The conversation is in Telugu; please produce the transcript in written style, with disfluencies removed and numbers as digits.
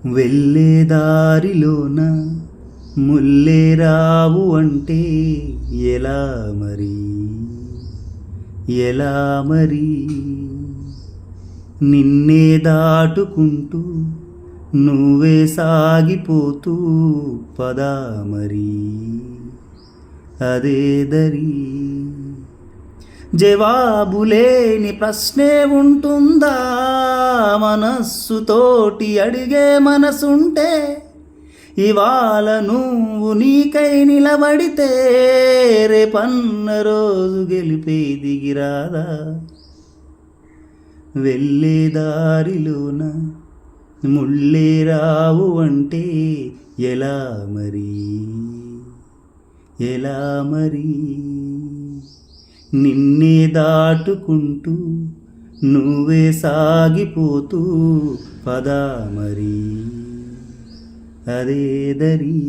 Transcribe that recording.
వెళ్ళే దారిలోన ముల్లే రావు అంటే ఎలా మరి, ఎలా మరి? నిన్నే దాటుకుంటూ నువ్వే సాగిపోతూ పదా మరి, అదే దరి. జవాబులేని ప్రశ్నే ఉంటుందా? మనస్సుతోటి అడిగే మనసుంటే ఇవాళ నువ్వు నీకై నిలబడితే రేపన్న రోజు గెలిపే దిగిరాదా? వెళ్ళే దారిలోన ముళ్ళే రావు అంటే ఎలా మరి, ఎలా మరి? నిన్నే దాటుకుంటూ నువ్వే సాగిపోతూ పదా మరి, అదే దరి.